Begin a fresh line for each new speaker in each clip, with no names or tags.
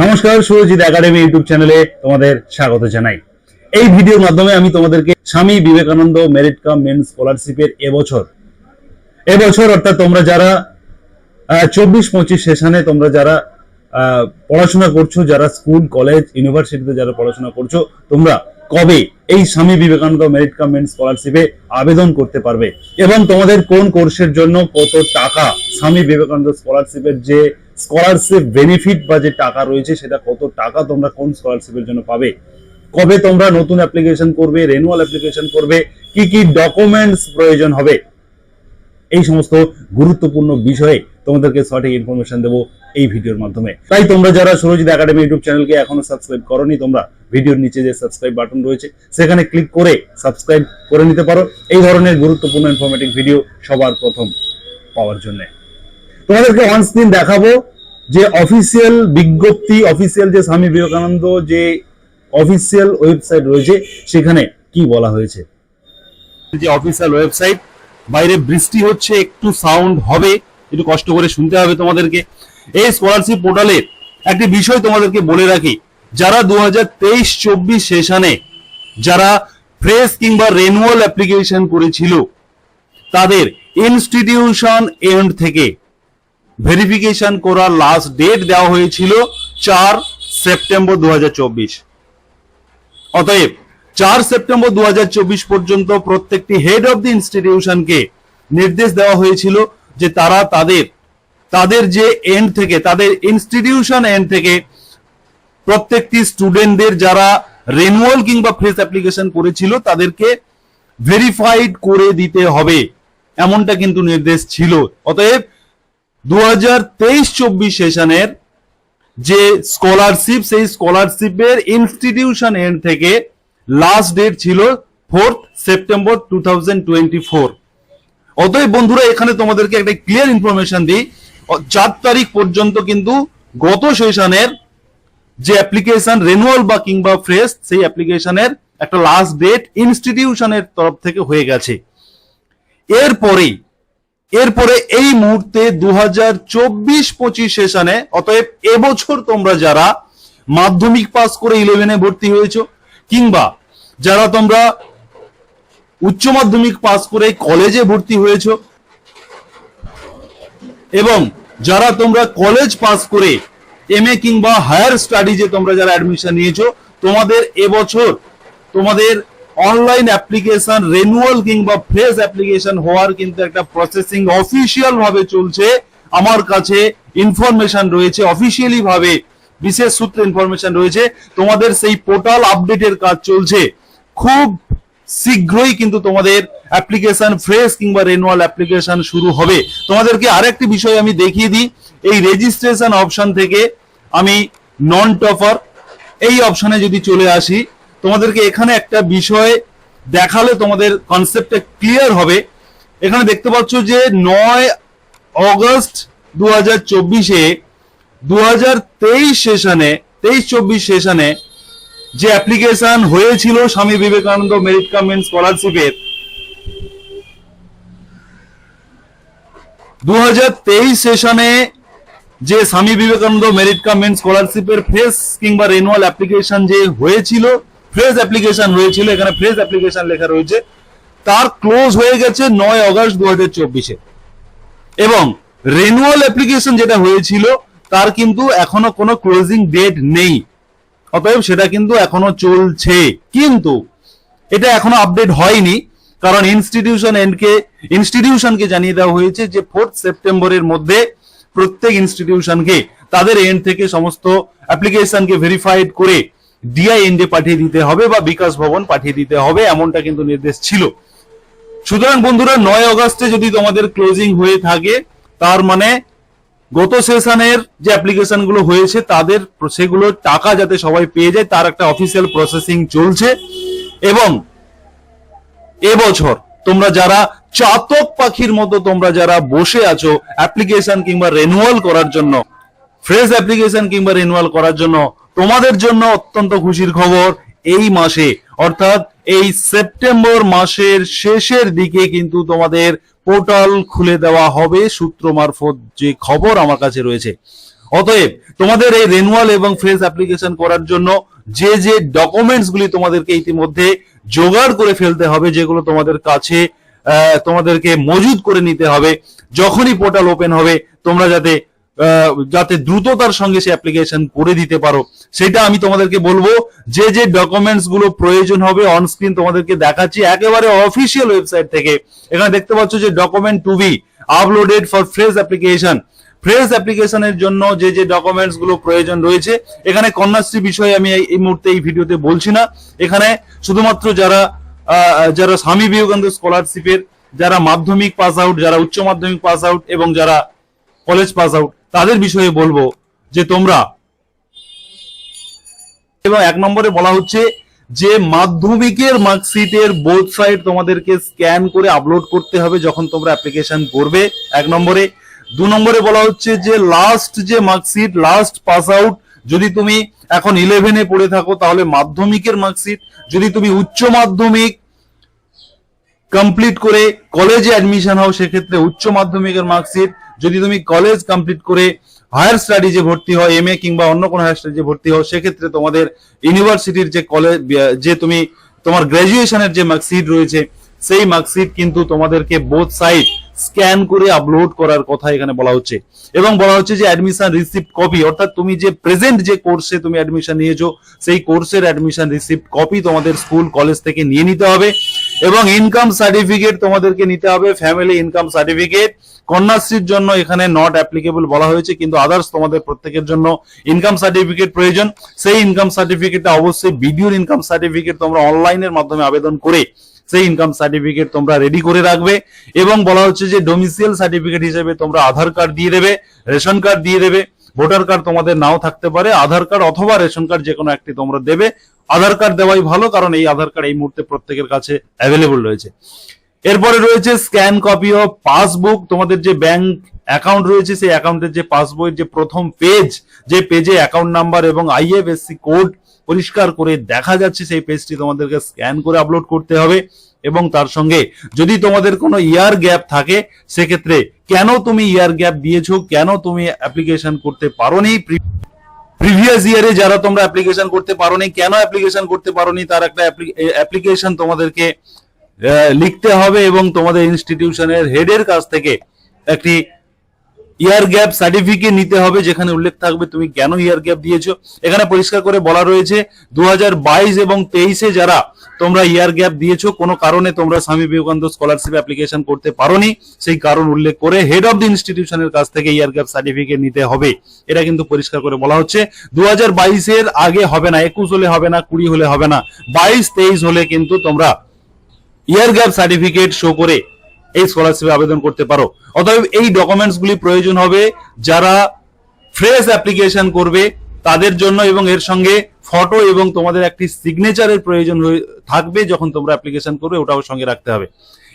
নমস্কার, Surajit academy YouTube চ্যানেলে তোমাদের স্বাগত জানাই। এই ভিডিওর মাধ্যমে আমি তোমাদেরকে Swami Vivekananda merit cum main স্কলারশিপের এবছর অর্থাৎ তোমরা যারা 24-25 সেশনে তোমরা যারা পড়াশোনা করছো, যারা স্কুল কলেজ ইউনিভার্সিটিতে যারা পড়াশোনা করছো, তোমরা কবে এই Swami Vivekananda merit cum main স্কলারশিপে আবেদন করতে পারবে এবং তোমাদের কোন কোর্সের জন্য কত টাকা স্বামী বিবেকানন্দ স্কলারশিপের যে স্কলারশিপ বেনিফিট বা যে টাকা রয়েছে সেটা কত টাকা তোমরা কোন স্কলারশিপের জন্য পাবে, কবে তোমরা নতুন অ্যাপ্লিকেশন করবে, রিনিউয়াল অ্যাপ্লিকেশন করবে, কি কি ডকুমেন্টস প্রয়োজন হবে, এই সমস্ত গুরুত্বপূর্ণ বিষয়ে তোমাদেরকে সঠিক ইনফরমেশন দেবো এই ভিডিওর মাধ্যমে। তাই তোমরা যারা সুরজিৎ একাডেমি ইউটিউব চ্যানেলকে এখনো সাবস্ক্রাইব করোনি, তোমরা ভিডিওর নিচে যে সাবস্ক্রাইব বাটন রয়েছে সেখানে ক্লিক করে সাবস্ক্রাইব করে নিতে পারো এই ধরনের গুরুত্বপূর্ণ ইনফরমেটিভ ভিডিও সবার প্রথম পাওয়ার জন্য। তোমাদেরকে অন স্ক্রিন দেখাবো যে অফিসিয়াল বিজ্ঞপ্তি, অফিসিয়াল যে স্বামী বিবেকানন্দ যে অফিসিয়াল ওয়েবসাইট রয়েছে সেখানে কি বলা হয়েছে। যে অফিসিয়াল ওয়েবসাইট, বাইরে বৃষ্টি হচ্ছে, একটু সাউন্ড হবে, একটু কষ্ট করে শুনতে হবে তোমাদেরকে। এই স্কলারশিপ পোর্টালের একটি বিষয় তোমাদেরকে বলে রাখি, যারা 2023-24 সেশনে যারা ফ্রেশ কিংবা রিনিউয়াল অ্যাপ্লিকেশন করেছিল তাদের ইনস্টিটিউশন এন্ড থেকে ভেরিফিকেশন করার লাস্ট ডেট দেওয়া হয়েছিল 4 সেপ্টেম্বর 2024। অতএব 4 সেপ্টেম্বর 2024 পর্যন্ত প্রত্যেকটি হেড অফ দি ইনস্টিটিউশনকে নির্দেশ দেওয়া হয়েছিল যে তারা তাদের যে এন্ড থেকে, তাদের ইনস্টিটিউশন এন্ড থেকে প্রত্যেকটি স্টুডেন্টদের যারা রিনিউয়াল কিংবা ফ্রেশ অ্যাপ্লিকেশন করেছিল তাদেরকে ভেরিফাইড করে দিতে হবে, এমনটা কিন্তু নির্দেশ ছিল। অতএব 2023-24 সেশনের যে স্কলারশিপ, সেই স্কলারশিপের ইনস্টিটিউশন এন্ড থেকে লাস্ট ডেট ছিল 4 সেপ্টেম্বর 2024। অতএব বন্ধুরা, এখানে তোমাদেরকে একটা ক্লিয়ার ইনফরমেশন দিই, 4 তারিখ পর্যন্ত কিন্তু গত সেশনের যে অ্যাপ্লিকেশন রিনিউয়াল বা কিংবা ফ্রেশ, সেই অ্যাপ্লিকেশনের একটা লাস্ট ডেট ইনস্টিটিউশনের তরফ থেকে হয়ে গেছে। এরপরে এই মুহূর্তে 2024-25 সেশনে, অতএব এবছর তোমরা যারা মাধ্যমিক পাস করে 11-এ ভর্তি হয়েছো, কিংবা যারা তোমরা উচ্চ মাধ্যমিক পাস করে কলেজে ভর্তি হয়েছো, এবং যারা তোমরা কলেজ পাস করে এমএ কিংবা হায়ার স্টাডিজে তোমরা যারা অ্যাডমিশন নিয়েছো, তোমাদের এবছর তোমাদের অনলাইন অ্যাপ্লিকেশন রিনিউয়াল কিংবা ফ্রেশ অ্যাপ্লিকেশন হওয়ার কিন্তু একটা প্রসেসিং অফিসিয়াল ভাবে চলছে। আমার কাছে ইনফরমেশন রয়েছে, অফিসিয়ালি ভাবে বিশেষ সূত্রে ইনফরমেশন রয়েছে, তোমাদের সেই পোর্টাল আপডেটের কাজ চলছে। খুব শীঘ্রই কিন্তু তোমাদের অ্যাপ্লিকেশন ফ্রেশ কিংবা রিনিউয়াল অ্যাপ্লিকেশন শুরু হবে। তোমাদেরকে আরেকটি বিষয় আমি দেখিয়ে দিই, এই রেজিস্ট্রেশন অপশন থেকে আমি নন টপার এই অপশনে যদি চলে আসি, তোমাদেরকে এখানে একটা বিষয় দেখালে তোমাদের কনসেপ্টটা ক্লিয়ার হবে। এখানে দেখতে পাচ্ছ যে 9 অগস্ট 2024-এ 2023-24 সেশনে যে অ্যাপ্লিকেশন হয়েছিল Swami Vivekananda merit cum main স্কলারশিপের, 2023 সেশনে যে Swami Vivekananda merit cum main স্কলারশিপের ফ্রেশ কিংবা রিনিউয়াল অ্যাপ্লিকেশন যে হয়েছিল, ফ্রেশ অ্যাপ্লিকেশন হয়েছিল, এখানে ফ্রেশ অ্যাপ্লিকেশন লেখা রয়েছে, তার ক্লোজ হয়ে গেছে 9 অগস্ট 2024-এ, এবং রিনিউয়াল অ্যাপ্লিকেশন যেটা হয়েছিল তার কিন্তু এখনো কোনো ক্লোজিং ডেট নেই। অতএব সেটা কিন্তু এখনো চলছে, কিন্তু এটা এখনো আপডেট হয়নি, কারণ ইনস্টিটিউশনকে জানিয়ে দেওয়া হয়েছে যে 4 সেপ্টেম্বরের মধ্যে প্রত্যেক ইনস্টিটিউশনকে তাদের এন্ড থেকে সমস্ত অ্যাপ্লিকেশনকে ভেরিফাইড করে ডিআই এন্ডে পাঠিয়ে দিতে হবে বা বিকাশ ভবন পাঠিয়ে দিতে হবে, এমনটা কিন্তু নির্দেশ ছিল। সুতরাং বন্ধুরা, 9 অগস্টে যদি তোমাদের ক্লোজিং হয়ে থাকে, তার মানে গত সেশনের যে অ্যাপ্লিকেশন গুলো হয়েছে তাদের সেগুলোর টাকা যাতে সবাই পেয়ে যায় তার একটা অফিসিয়াল প্রসেসিং চলছে। এবং এবছর তোমরা যারা চাতক পাখির মতো তোমরা যারা বসে আছো অ্যাপ্লিকেশন কিংবা রিনিউয়াল করার জন্য, ফ্রেশ অ্যাপ্লিকেশন কিংবা রিনিউয়াল করার জন্য, তোমাদের জন্য অত্যন্ত খুশির খবর, এই মাসে অর্থাৎ এই সেপ্টেম্বর মাসের শেষের দিকে কিন্তু তোমাদের পোর্টাল খুলে দেওয়া হবে, সূত্র মারফত যে খবর আমার কাছে রয়েছে। অতএব তোমাদের এই রেনুয়াল এবং ফ্রেশ অ্যাপ্লিকেশন করার জন্য যে যে ডকুমেন্টস গুলি তোমাদেরকে ইতিমধ্যে জোগাড় করে ফেলতে হবে, যেগুলো তোমাদের কাছে তোমাদেরকে মজুদ করে নিতে হবে, যখনই পোর্টাল ওপেন হবে তোমরা যাতে দ্রুততার সঙ্গে সে অ্যাপ্লিকেশন করে দিতে পারো, সেটা আমি তোমাদেরকে বলবো। যে যে ডকুমেন্টস গুলো প্রয়োজন হবে অন স্ক্রিন তোমাদেরকে দেখাচ্ছি একেবারে অফিসিয়াল ওয়েবসাইট থেকে। এখানে দেখতে পাচ্ছ যে document to be uploaded for fresh application. Fresh অ্যাপ্লিকেশনের জন্য যে যে ডকুমেন্টস গুলো প্রয়োজন রয়েছে, এখানে কন্যাশ্রী বিষয়ে আমি এই মুহূর্তে এই ভিডিওতে বলছি না। এখানে শুধুমাত্র যারা স্বামী বিবেকানন্দ স্কলারশিপের যারা মাধ্যমিক পাস আউট, যারা উচ্চ মাধ্যমিক পাস আউট এবং যারা কলেজ পাস আউট, তাদের বিষয়ে বলবো যে তোমরা, এবং 1 নম্বরে বলা হচ্ছে যে মাধ্যমিকের মার্কশিটের বোথ সাইড তোমাদেরকে স্ক্যান করে আপলোড করতে হবে যখন তোমরা অ্যাপ্লিকেশন করবে, 1 নম্বরে। 2 নম্বরে বলা হচ্ছে যে লাস্ট যে মার্কশিট, লাস্ট পাস আউট, যদি তুমি এখন 11-এ পড়ে থাকো তাহলে মাধ্যমিকের মার্কশিট, যদি তুমি উচ্চ মাধ্যমিক কমপ্লিট করে কলেজে অ্যাডমিশন হও সেক্ষেত্রে উচ্চ মাধ্যমিকের মার্কশিট, যদি তুমি কলেজ কমপ্লিট করে হায়ার স্টাডিজে ভর্তি হয়, এমএ কিংবা অন্য কোনো হায়ার স্টাডিজে ভর্তি হও, সেক্ষেত্রে তোমাদের ইউনিভার্সিটির যে কলেজ যে তোমার গ্রাজুয়েশনের যে মার্কশিট রয়েছে সেই মার্কশিট কিন্তু তোমাদেরকে বোথ সাইড স্ক্যান করে আপলোড করার কথা এখানে বলা হচ্ছে। এবং বলা হচ্ছে যে অ্যাডমিশন রিসিপ্ট কপি, অর্থাৎ তুমি যে প্রেজেন্ট যে কোর্সে তুমি অ্যাডমিশন নিয়েছো সেই কোর্সের অ্যাডমিশন রিসিপ্ট কপি তোমাদের স্কুল কলেজ থেকে নিয়ে নিতে হবে। এবং ইনকাম সার্টিফিকেট তোমাদেরকে নিতে হবে, ফ্যামিলি ইনকাম সার্টিফিকেট। কন্যাশ্রীর জন্য এখানে নট অ্যাপ্লিকেবল বলা হয়েছে, কিন্তু আদার্স তোমাদের প্রত্যেকের জন্য ইনকাম সার্টিফিকেট প্রয়োজন। সেই ইনকাম সার্টিফিকেটটা অবশ্যই বিডিওর ইনকাম সার্টিফিকেট তোমরা অনলাইনের মাধ্যমে আবেদন করে সেই ইনকাম সার্টিফিকেট তোমরা রেডি করে রাখবে। এবং বলা হচ্ছে যে ডোমিসাইল সার্টিফিকেট হিসেবে তোমরা আধার কার্ড দিয়ে দেবে, রেশন কার্ড দিয়ে দেবে। ভোটার কার্ড তোমাদের নাও থাকতে পারে, আধার কার্ড অথবা রেশন কার্ড যে কোনো একটি তোমরা দেবে। আধার কার্ড দেওয়াই ভালো, কারণ এই আধার কার্ড এই মুহূর্তে প্রত্যেকের কাছে অ্যাভেলেবল রয়েছে। এরপরে রয়েছে স্ক্যান কপি অফ পাসবুক, তোমাদের যে ব্যাংক অ্যাকাউন্ট রয়েছে সেই অ্যাকাউন্টের যে পাসবইয়ের যে প্রথম পেজ, যে পেজে অ্যাকাউন্ট নাম্বার এবং আইএফএসসি কোড পরিষ্কার করে দেখা যাচ্ছে, সেই পেজটি তোমাদেরকে স্ক্যান করে আপলোড করতে হবে। এবং তার সঙ্গে যদি তোমাদের কোনো ইয়ার গ্যাপ থাকে সেক্ষেত্রে কেন তুমি ইয়ার গ্যাপ দিয়েছো, কেন তুমি অ্যাপ্লিকেশন করতে পারোনি, প্রিভিয়াস ইয়ারে যারা তোমরা অ্যাপ্লিকেশন করতে পারোনি, কেন অ্যাপ্লিকেশন করতে পারোনি, তার একটা অ্যাপ্লিকেশন তোমাদেরকে লিখতে হবে এবং তোমাদের ইনস্টিটিউশনের হেডের কাছ থেকে একটি ইয়ার গ্যাপ সার্টিফিকেট নিতে হবে, যেখানে উল্লেখ থাকবে তুমি কেন ইয়ার গ্যাপ দিয়েছো। এখানে পরিষ্কার করে বলা রয়েছে 2022 এবং 23-এ যারা তোমরা ইয়ার গ্যাপ দিয়েছো, কোনো কারণে তোমরা স্বামী বিবেকানন্দ স্কলারশিপ অ্যাপ্লিকেশন করতে পারোনি, সেই কারণ উল্লেখ করে হেড অফ দি ইনস্টিটিউশনের কাছ থেকে ইয়ার গ্যাপ সার্টিফিকেট নিতে হবে। এটা কিন্তু পরিষ্কার করে বলা হচ্ছে। 2022-এর আগে হবে না, 21 হলে হবে না, 20 হলে হবে না, 22-23 হলে কিন্তু তোমরা ইয়ার গ্যাপ সার্টিফিকেট শো করে এই স্কলারশিপে আবেদন করতে পারো। অতএব এই ডকুমেন্টস গুলি প্রয়োজন হবে যারা ফ্রেশ অ্যাপ্লিকেশন করবে তাদের জন্য, এবং এর সঙ্গে ফটো এবং তোমাদের একটি সিগনেচারের প্রয়োজন থাকবে যখন তোমরা অ্যাপ্লিকেশন করবে, ওটাও সঙ্গে রাখতে হবে।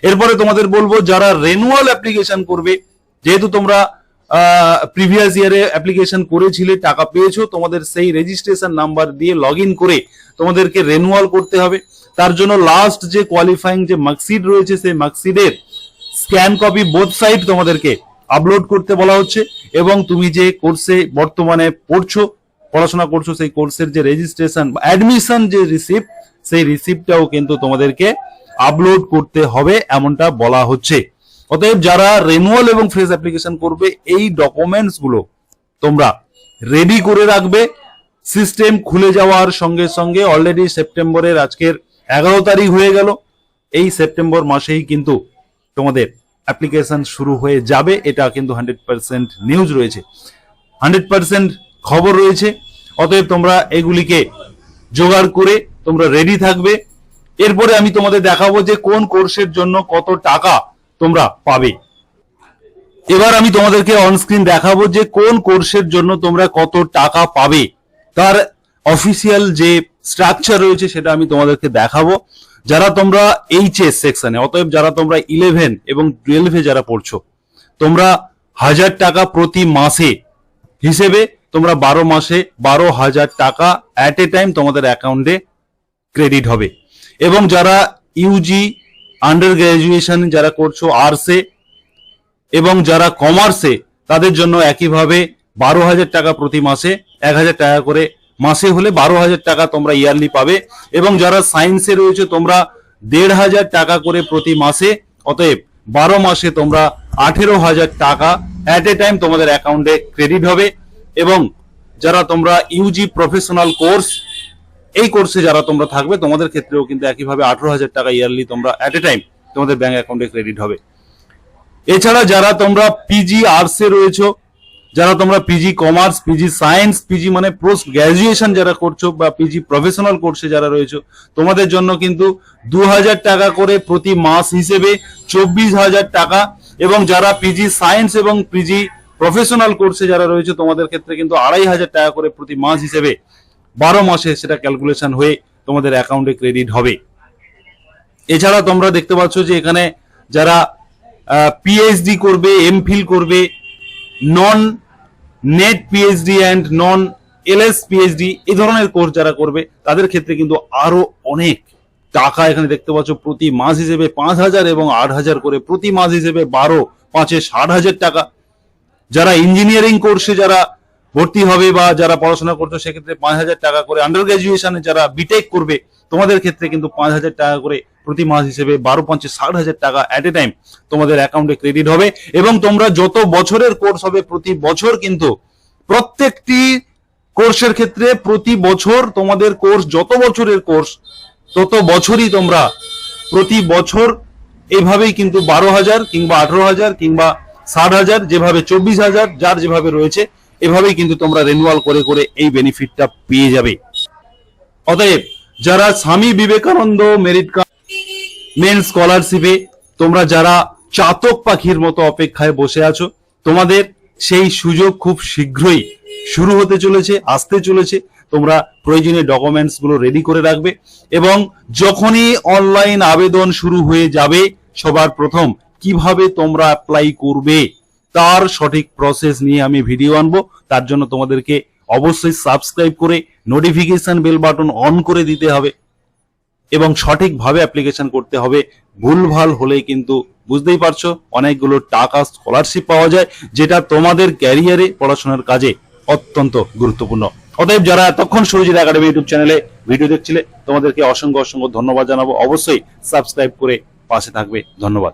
এরপরে তোমাদের বলবো যারা রেনুয়াল অ্যাপ্লিকেশন করবে, যেহেতু তোমরা প্রিভিয়াস ইয়ারে অ্যাপ্লিকেশন করেছিলে, টাকা পেয়েছো, তোমাদের সেই রেজিস্ট্রেশন নাম্বার দিয়ে লগ ইন করে তোমাদেরকে রেনুয়াল করতে হবে। তার জন্য লাস্ট যে কোয়ালিফাইং যে মার্কশিট রয়েছে সেই মার্কশিটের স্ক্যান কপি বোথ সাইড তোমাদেরকে আপলোড করতে বলা হচ্ছে। এবং তুমি যে কোর্সে বর্তমানে পড়াশোনা করছো সেই কোর্সের যে রেজিস্ট্রেশন বা অ্যাডমিশন যে রিসিপ্ট, সেই রিসিপ্টটাও কিন্তু তোমাদেরকে আপলোড করতে হবে, এমনটা বলা হচ্ছে। অতএব যারা রেনুয়াল এবং ফ্রেশ অ্যাপ্লিকেশন করবে এই ডকুমেন্টস গুলো তোমরা রেডি করে রাখবে। সিস্টেম খুলে যাওয়ার সঙ্গে সঙ্গে অলরেডি সেপ্টেম্বরের আজকের 11 তারিখ হয়ে গেল, এই সেপ্টেম্বর মাসেই কিন্তু তোমাদের অ্যাপ্লিকেশন শুরু হয়ে যাবে। এটা কিন্তু 100% নিউজ রয়েছে, 100% খবর রয়েছে। অতএব তোমরা এগুলিকে জোগাড় করে তোমরা রেডি থাকবে। এরপরে আমি তোমাদের দেখাবো যে কোন কোর্সের জন্য কত টাকা তোমরা পাবে। এবার আমি তোমাদেরকে অনস্ক্রিন দেখাবো যে কোন কোর্সের জন্য তোমরা কত টাকা পাবে, তার অফিসিয়াল যে স্ট্রাকচার রয়েছে সেটা আমি তোমাদেরকে দেখাবো। যারা তোমরা এইচএস সেকশনে, অতএব যারা তোমরা 11 এবং 12-এ যারা পড়ছো, তোমরা 1000 টাকা প্রতি মাসে হিসেবে তোমরা 12 মাসে 12,000 টাকা অ্যাট এ টাইম তোমাদের অ্যাকাউন্টে ক্রেডিট হবে। এবং যারা ইউজি আন্ডার গ্রাজুয়েশন যারা করছো আর্টসে এবং যারা কমার্সে, তাদের জন্য একইভাবে 12,000 টাকা প্রতি মাসে, 1,000 টাকা করে মাসে হলে 12,000 টাকা তোমরা ইয়ারলি পাবে। এবং যারা সায়েন্সে রয়েছে তোমরা 1,500 টাকা করে প্রতি মাসে, অতএব 12 মাসে তোমরা 18,000 টাকা অ্যাট এ টাইম তোমাদের অ্যাকাউন্টে ক্রেডিট হবে। এবং যারা তোমরা ইউজি প্রফেশনাল কোর্স, এই কোর্সে যারা তোমরা থাকবে তোমাদের ক্ষেত্রেও কিন্তু একইভাবে 18,000 টাকা ইয়ারলি তোমরা অ্যাট এ টাইম তোমাদের ব্যাংক অ্যাকাউন্টে ক্রেডিট হবে। এছাড়া যারা তোমরা পিজি আর্টসে রয়েছো, যারা তোমরা PG commerce, PG science, PG মানে পোস্ট গ্রাজুয়েশন যারা করছো বা পিজি প্রফেশনাল কোর্সে যারা রয়েছো, তোমাদের জন্য কিন্তু 2,000 টাকা করে প্রতি মাস হিসেবে 24,000 টাকা। এবং যারা পিজি সায়েন্স এবং পিজি প্রফেশনাল কোর্সে যারা রয়েছে তোমাদের ক্ষেত্রে কিন্তু 2,500 টাকা করে প্রতি মাস হিসেবে 12 মাসে সেটা ক্যালকুলেশন হয়ে তোমাদের অ্যাকাউন্টে ক্রেডিট হবে। এছাড়া তোমরা দেখতে পাচ্ছ যে এখানে যারা পিএইচডি করবে, এমফিল করবে, non NET PhD and non LS PhD এই ধরনের কোর্স যারা করবে তাদের ক্ষেত্রে কিন্তু আরো অনেক টাকা এখানে দেখতে পাচ্ছ প্রতি মাস হিসেবে 5,000 এবং 8,000 করে প্রতি মাস হিসেবে 12 5-এ 60,000 টাকা। যারা ইঞ্জিনিয়ারিং কোর্সে যারা ভর্তি হবে বা যারা পড়াশোনা করছো সেক্ষেত্রে 5,000 টাকা করে, আন্ডার গ্রাজুয়েশনে যারা বিটেক করবে তোমাদের ক্ষেত্রে কিন্তু 5,000 টাকা করে প্রতি মাস হিসেবে 12-5-এ 60,000 টাকা অ্যাট এ টাইম তোমাদের অ্যাকাউন্টে ক্রেডিট হবে। এবং তোমরা যত বছরের কোর্স হবে প্রতি বছর কিন্তু প্রত্যেকটি কোর্সের ক্ষেত্রে প্রতি বছর তোমাদের কোর্স, যত বছরের কোর্স তত বছরই তোমরা প্রতি বছর এইভাবেই কিন্তু 12,000 কিংবা 18,000 কিংবা 60,000 যেভাবে 24,000 যার যেভাবে রয়েছে এভাবেই কিন্তু তোমরা রিনিউয়াল করে করে এই বেনিফিটটা পেয়ে যাবে। অতএব যারা Swami Vivekananda merit cum main স্কলারশিপে তোমরা যারা চাতক পাখির মতো অপেক্ষায় বসে আছো, তোমাদের সেই সুযোগ খুব শীঘ্রই শুরু হতে চলেছে, আসতে চলেছে। তোমরা প্রয়োজনীয় ডকুমেন্টস গুলো রেডি করে রাখবে এবং যখনই অনলাইন আবেদন শুরু হয়ে যাবে সবার প্রথম কিভাবে তোমরা অ্যাপ্লাই করবে তার সঠিক প্রসেস নিয়ে আমি ভিডিও আনবো। তার জন্য তোমাদেরকে অবশ্যই সাবস্ক্রাইব করে নোটিফিকেশন বেল বাটন অন করে দিতে হবে এবং সঠিকভাবে অ্যাপ্লিকেশন করতে হবে। ভুলভাল হলেই কিন্তু বুঝতেই পারছো অনেকগুলো টাকা স্কলারশিপ পাওয়া যায়, যেটা তোমাদের ক্যারিয়ারে পড়াশোনার কাজে অত্যন্ত গুরুত্বপূর্ণ। অতএব যারা এতক্ষণ সুরজিৎ একাডেমি ইউটিউব চ্যানেলে ভিডিও দেখছিলে তোমাদেরকে অসংখ্য অসংখ্য ধন্যবাদ জানাবো। অবশ্যই সাবস্ক্রাইব করে পাশে থাকবে। ধন্যবাদ।